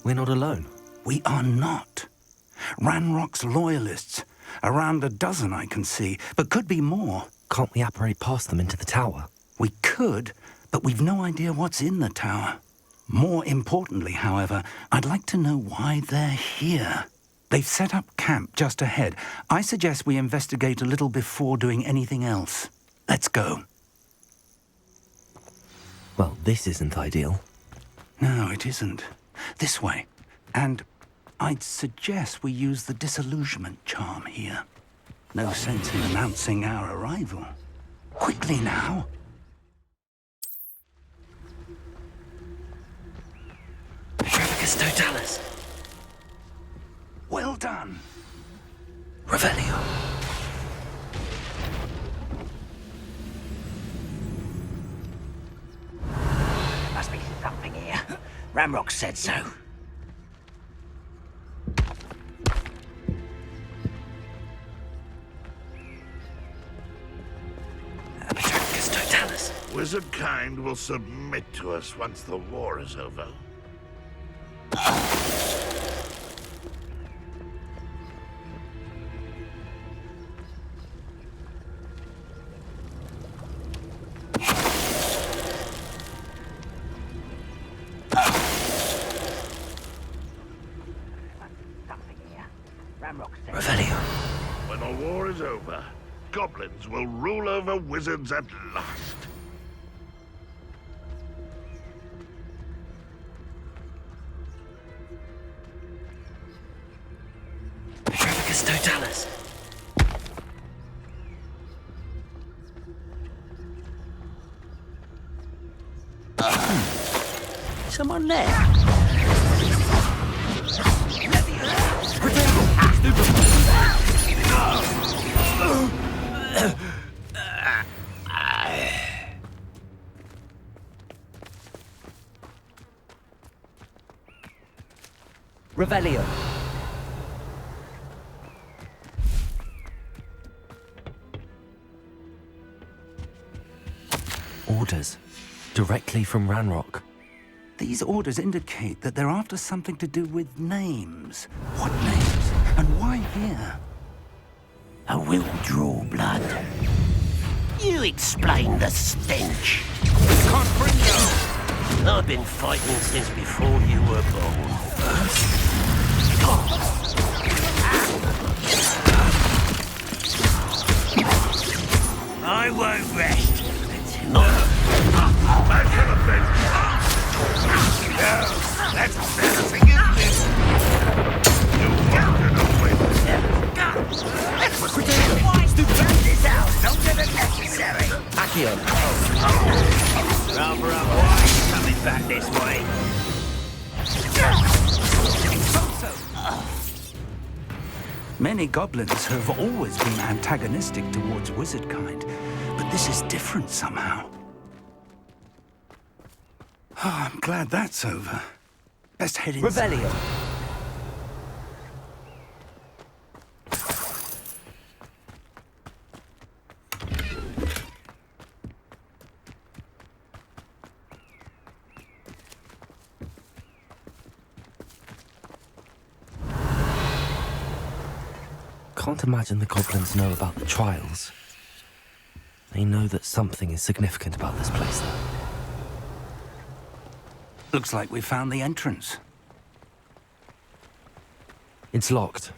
We're not alone. We are not. Ranrock's loyalists. Around a dozen I can see, but could be more. Can't we apparate past them into the tower? We could, but we've no idea what's in the tower. More importantly, however, I'd like to know why they're here. They've set up camp just ahead. I suggest we investigate a little before doing anything else. Let's go. Well, this isn't ideal. No, it isn't. This way. And I'd suggest we use the disillusionment charm here. No sense in announcing our arrival. Quickly now. Petrificus totalis. Well done. Revelio. There must be something here. Ramrock said so. Petrificus totalis. Wizard kind will submit to us once the war is over. Revelio. When the war is over, goblins will rule over wizards at last. Petrificus totalis. Someone there? Revelio. Orders. Directly from Ranrock. These orders indicate that they're after something to do with names. What names? And why here? I will draw blood. You explain the stench. I've been fighting since before you were born. I won't rest until... Back to the bench. No, that's embarrassing, isn't it? You wanted to win. This out longer than necessary. Accio. Rather why are you coming back this way? Many goblins have always been antagonistic towards wizard kind, but this is different somehow. Oh, I'm glad that's over. Best head inside. Revelio. Can't imagine the goblins know about the trials. They know that something is significant about this place, though. Looks like we found the entrance. It's locked.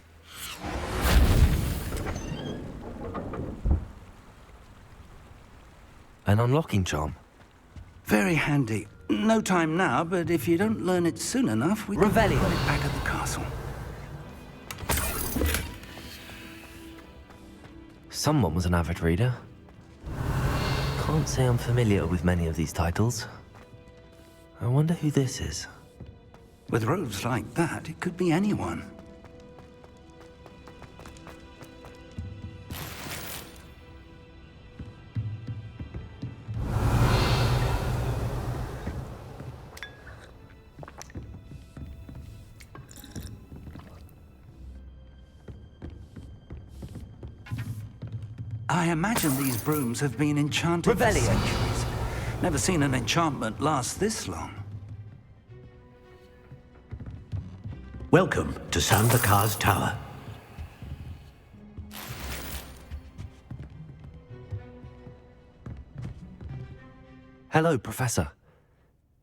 An unlocking charm. Very handy. No time now, but if you don't learn it soon enough, we can Revelio. put it back at the castle. Someone was an avid reader. Can't say I'm familiar with many of these titles. I wonder who this is. With robes like that, it could be anyone. I imagine these brooms have been enchanted for Revelio. centuries. Never seen an enchantment last this long. Welcome to Sambakar's Tower. Hello, Professor.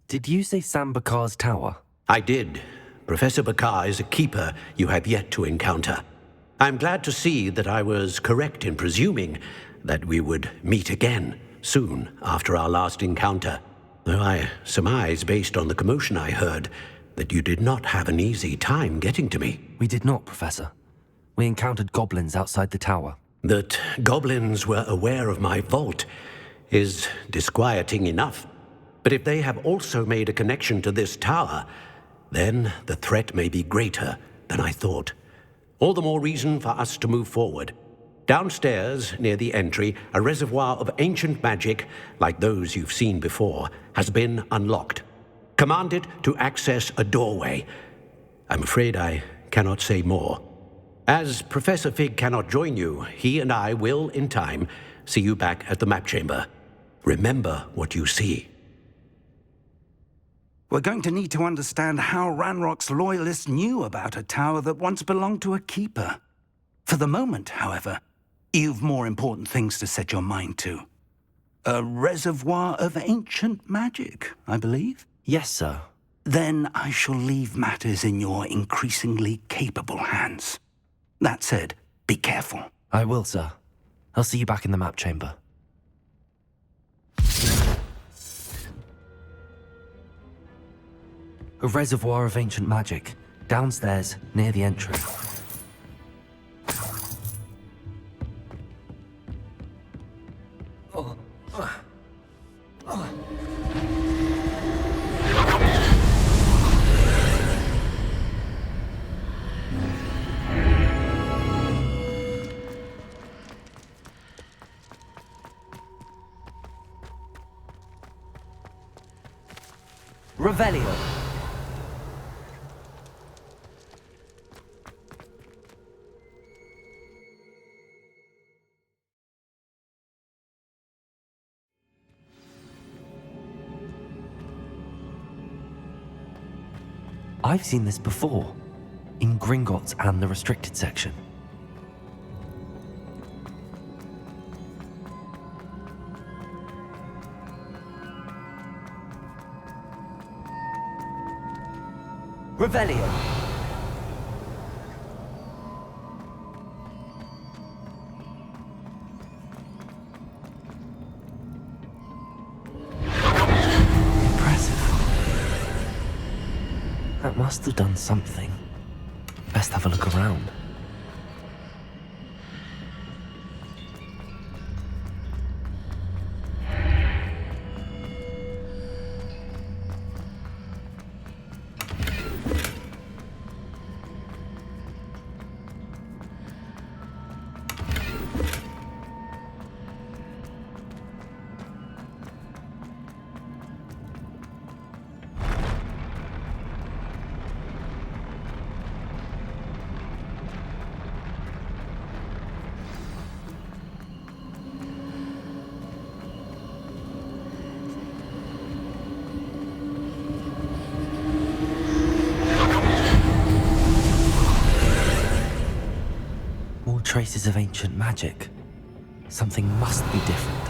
Did you say Sambakar's tower? I did. Professor Bakar is a keeper you have yet to encounter. I'm glad to see that I was correct in presuming that we would meet again soon after our last encounter, though I surmise, based on the commotion I heard, that you did not have an easy time getting to me. We did not, Professor. We encountered goblins outside the tower. That goblins were aware of my vault is disquieting enough. But if they have also made a connection to this tower, then the threat may be greater than I thought. All the more reason for us to move forward. Downstairs, near the entry, a reservoir of ancient magic, like those you've seen before, has been unlocked. Command it to access a doorway. I'm afraid I cannot say more. As Professor Fig cannot join you, he and I will, in time, see you back at the map chamber. Remember what you see. We're going to need to understand how Ranrock's loyalists knew about a tower that once belonged to a keeper. For the moment, however, you've more important things to set your mind to. A reservoir of ancient magic, I believe? Yes, sir. Then I shall leave matters in your increasingly capable hands. That said, be careful. I will, sir. I'll see you back in the map chamber. A reservoir of ancient magic, downstairs, near the entry. Revelio. I've seen this before, in Gringotts and the restricted section. Revelio. That must have done something. Best have a look around. Traces of ancient magic. Something must be different.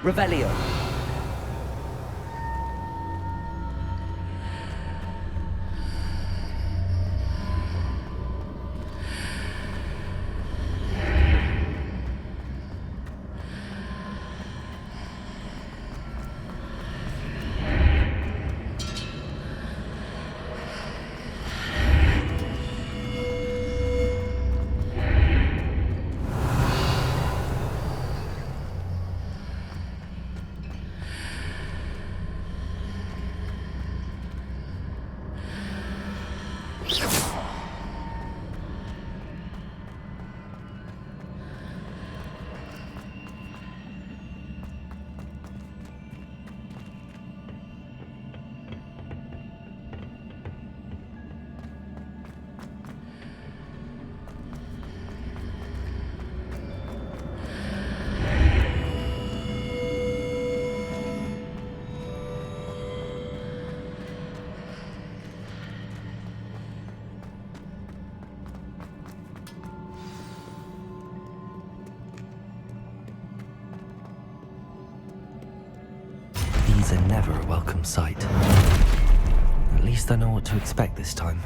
Revelio. These are never a welcome sight. At least I know what to expect this time.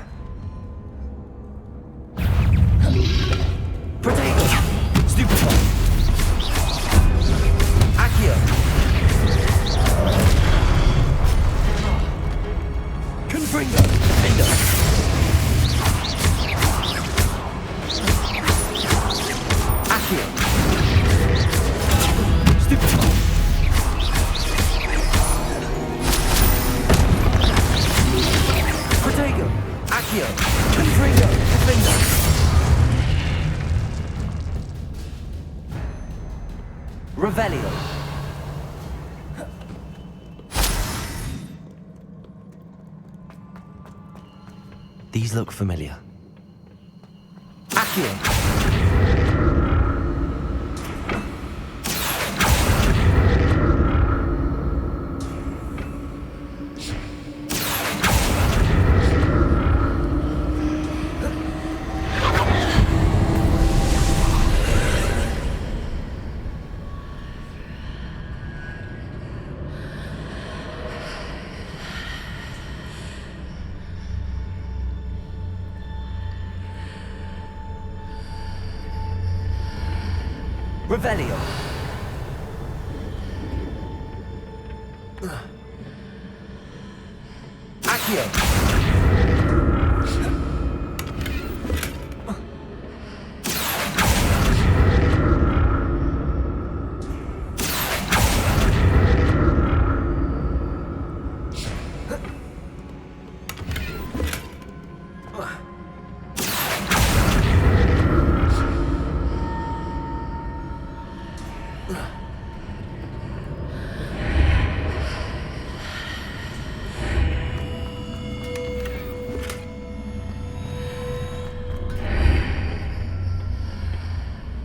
Protego! Stupefy! Accio! Confringo! Defender! Accio! Stupefy! Protego! Accio! Confringo! Defender! Revelio. These look familiar. Accio. Revelio. Accio.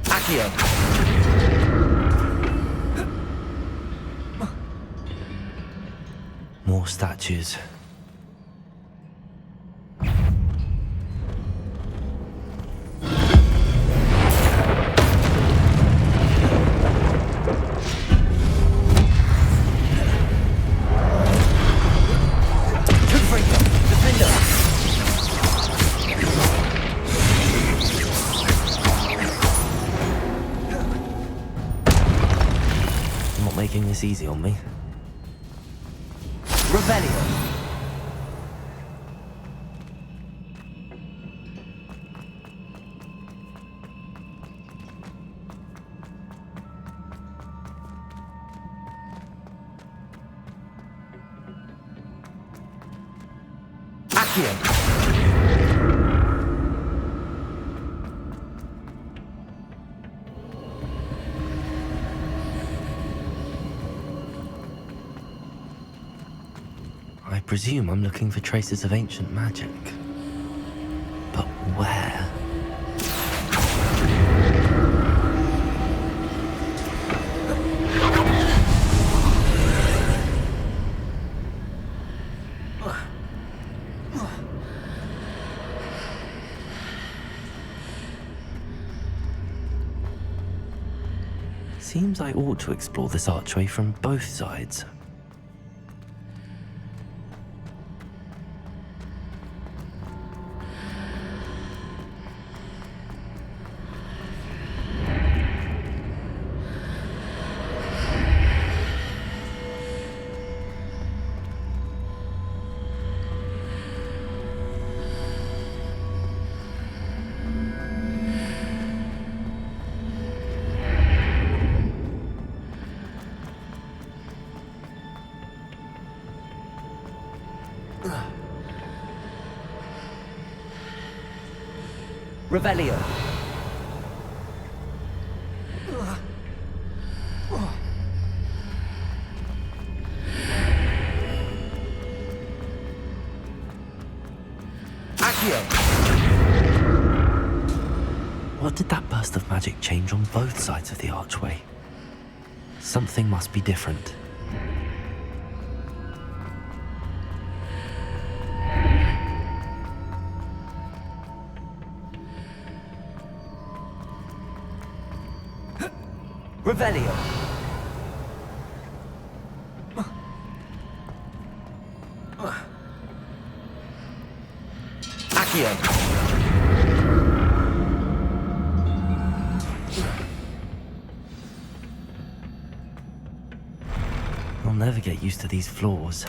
Accio. More statues. Confringo. Defender. I'm not making this easy on me. Revelio. Accio. I presume I'm looking for traces of ancient magic. But where? Seems I ought to explore this archway from both sides. Revelio. Accio. What did that burst of magic change on both sides of the archway? Something must be different. Revelio. Accio. I'll never get used to these floors.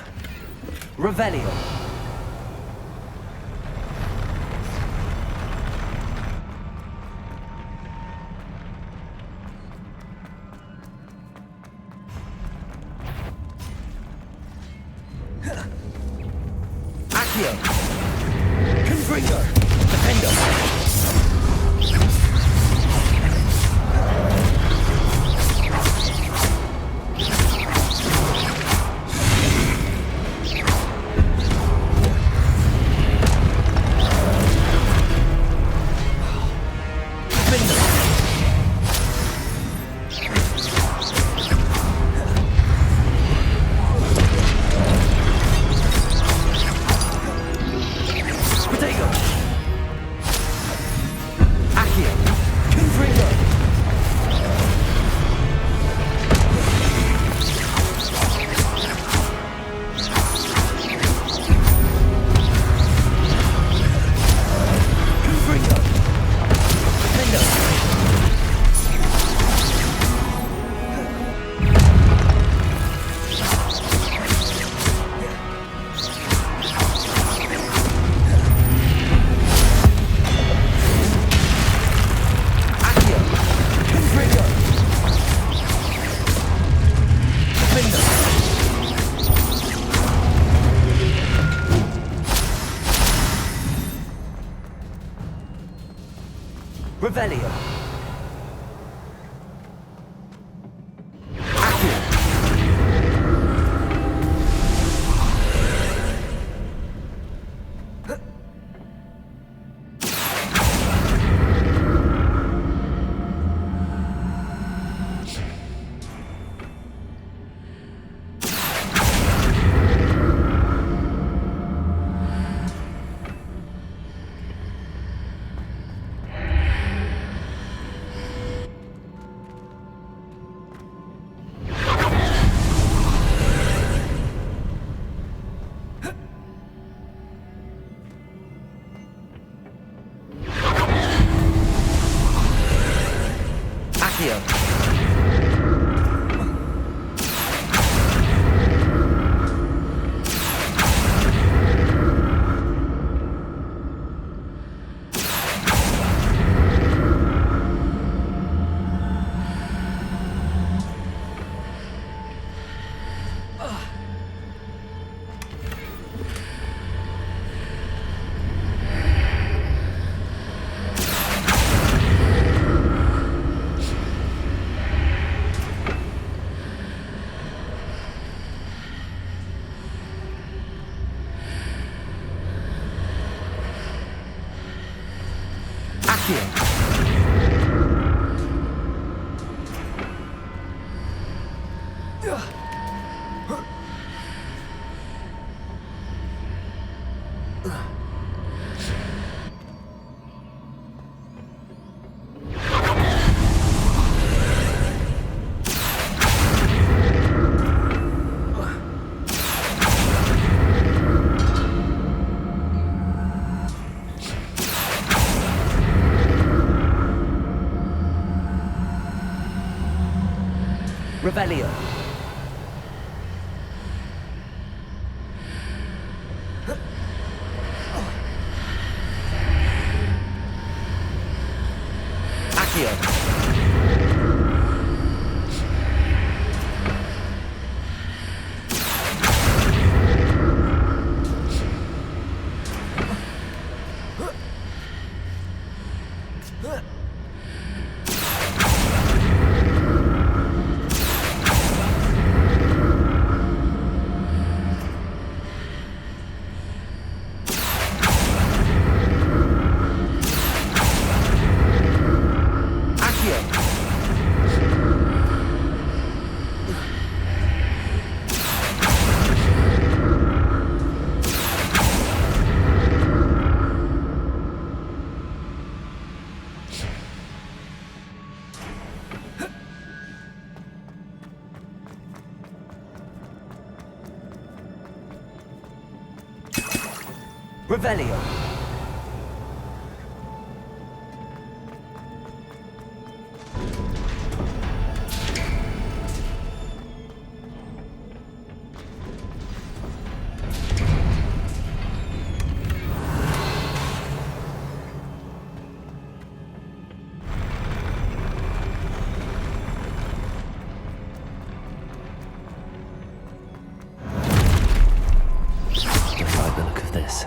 Revelio. Accio. Confringo. Defendo. Revelio. Revelio. Accio. Revelio. Don't like the look of this.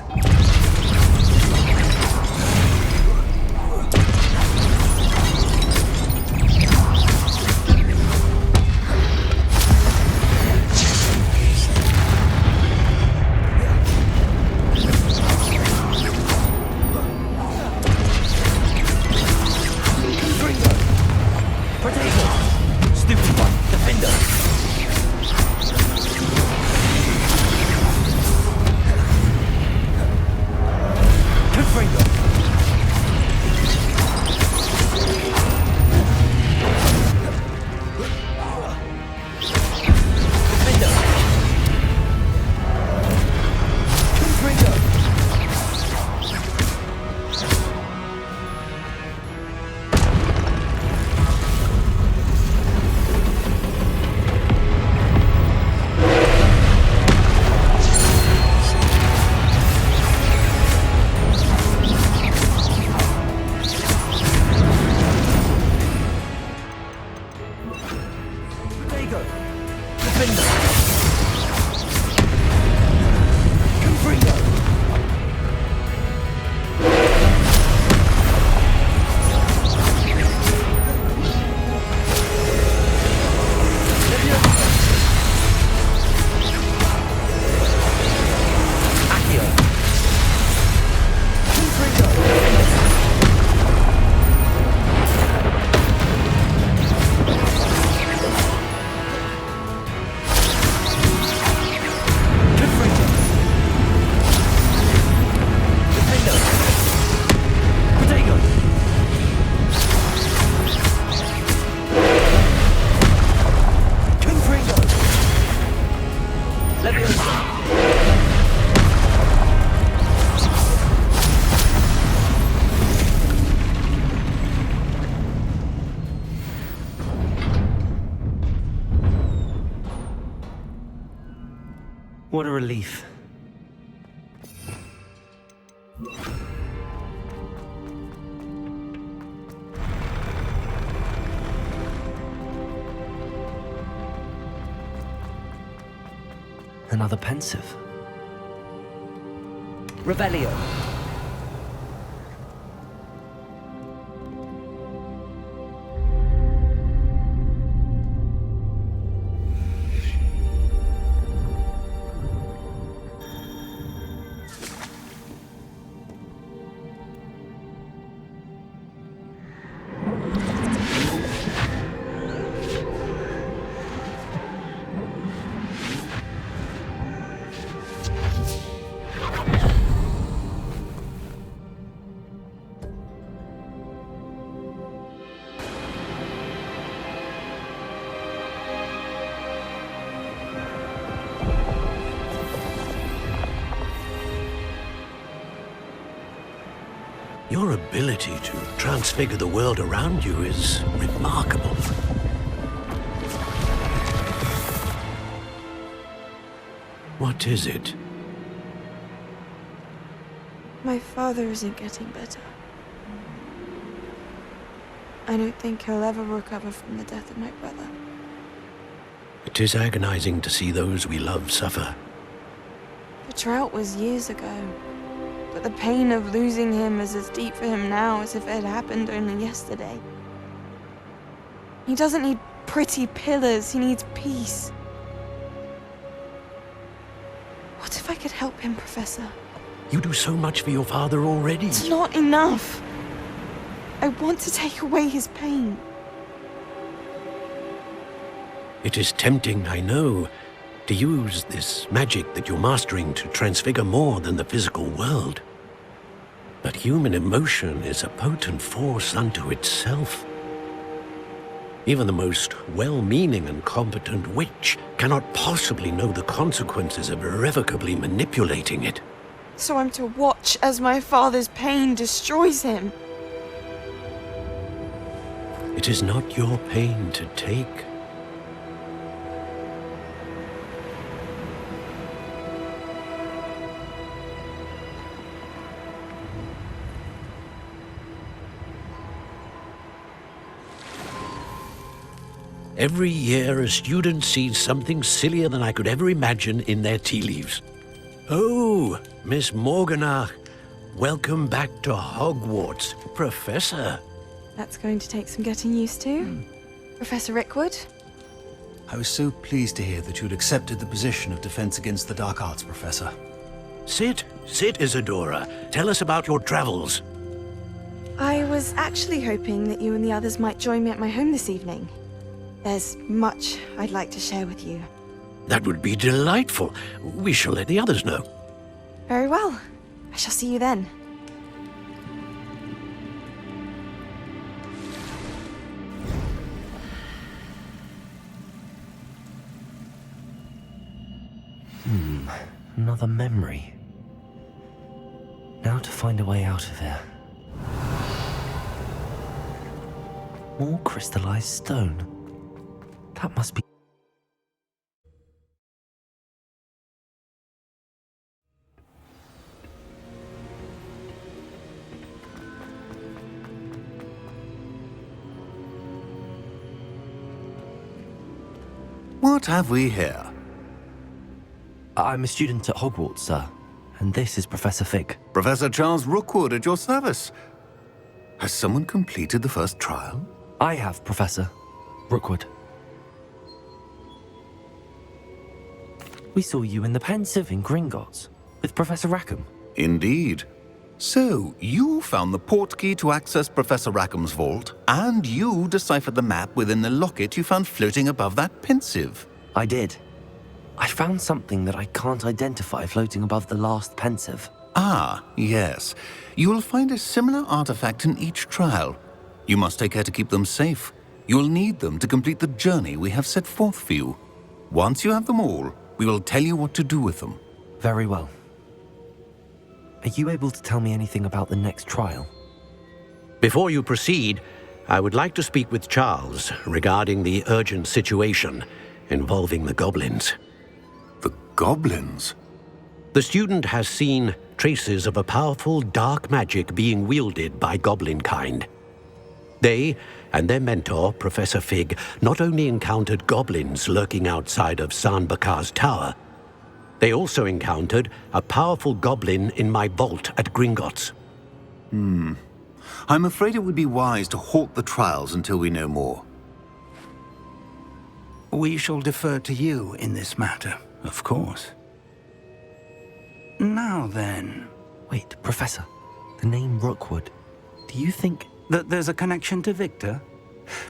What a relief. Another pensive. Revelio. Your ability to transfigure the world around you is remarkable. What is it? My father isn't getting better. I don't think he'll ever recover from the death of my brother. It is agonizing to see those we love suffer. The drought was years ago, but the pain of losing him is as deep for him now as if it had happened only yesterday. He doesn't need pretty pillars, he needs peace. What if I could help him, Professor? You do so much for your father already. It's not enough. I want to take away his pain. It is tempting, I know, to use this magic that you're mastering to transfigure more than the physical world. But human emotion is a potent force unto itself. Even the most well-meaning and competent witch cannot possibly know the consequences of irrevocably manipulating it. So I'm to watch as my father's pain destroys him. It is not your pain to take. Every year, a student sees something sillier than I could ever imagine in their tea leaves. Oh, Miss Morganach, welcome back to Hogwarts, Professor. That's going to take some getting used to. Professor Rickwood? I was so pleased to hear that you'd accepted the position of Defense Against the Dark Arts, Professor. Sit, Isadora. Tell us about your travels. I was actually hoping that you and the others might join me at my home this evening. There's much I'd like to share with you. That would be delightful. We shall let the others know. Very well. I shall see you then. Another memory. Now to find a way out of here. More crystallized stone. That must be... What have we here? I'm a student at Hogwarts, sir. And this is Professor Fig. Professor Charles Rookwood at your service. Has someone completed the first trial? I have, Professor Rookwood. We saw you in the Pensive in Gringotts with Professor Rackham. Indeed. So, you found the portkey to access Professor Rackham's vault, and you deciphered the map within the locket you found floating above that Pensive. I did. I found something that I can't identify floating above the last Pensive. Ah, yes. You will find a similar artifact in each trial. You must take care to keep them safe. You will need them to complete the journey we have set forth for you. Once you have them all, we will tell you what to do with them. Very well. Are you able to tell me anything about the next trial? Before you proceed, I would like to speak with Charles regarding the urgent situation involving the goblins. The goblins? The student has seen traces of a powerful dark magic being wielded by goblin kind. They and their mentor, Professor Fig, not only encountered goblins lurking outside of San Bakar's tower, they also encountered a powerful goblin in my vault at Gringotts. I'm afraid it would be wise to halt the trials until we know more. We shall defer to you in this matter, of course. Now then... Wait, Professor. The name Rookwood. Do you think... That there's a connection to Victor?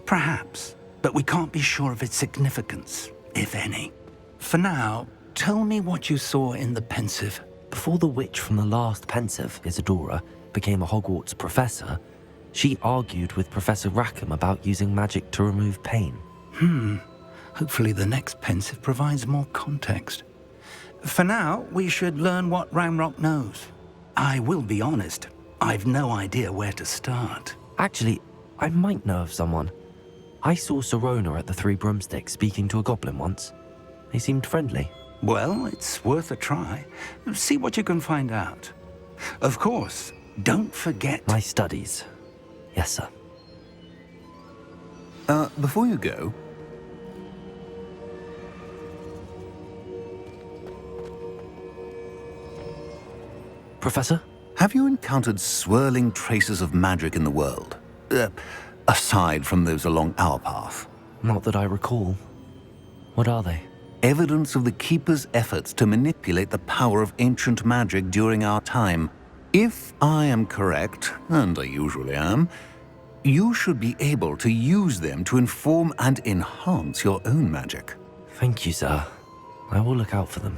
Perhaps, but we can't be sure of its significance, if any. For now, tell me what you saw in the Pensive. Before the witch from the last Pensive, Isadora, became a Hogwarts professor, she argued with Professor Rackham about using magic to remove pain. Hopefully the next Pensive provides more context. For now, we should learn what Ramrock knows. I will be honest, I've no idea where to start. Actually, I might know of someone. I saw Serona at the Three Broomsticks speaking to a goblin once. They seemed friendly. Well, it's worth a try. See what you can find out. Of course, don't forget... My studies. Yes, sir. Before you go... Professor? Have you encountered swirling traces of magic in the world? Aside from those along our path? Not that I recall. What are they? Evidence of the Keeper's efforts to manipulate the power of ancient magic during our time. If I am correct, and I usually am, you should be able to use them to inform and enhance your own magic. Thank you, sir. I will look out for them.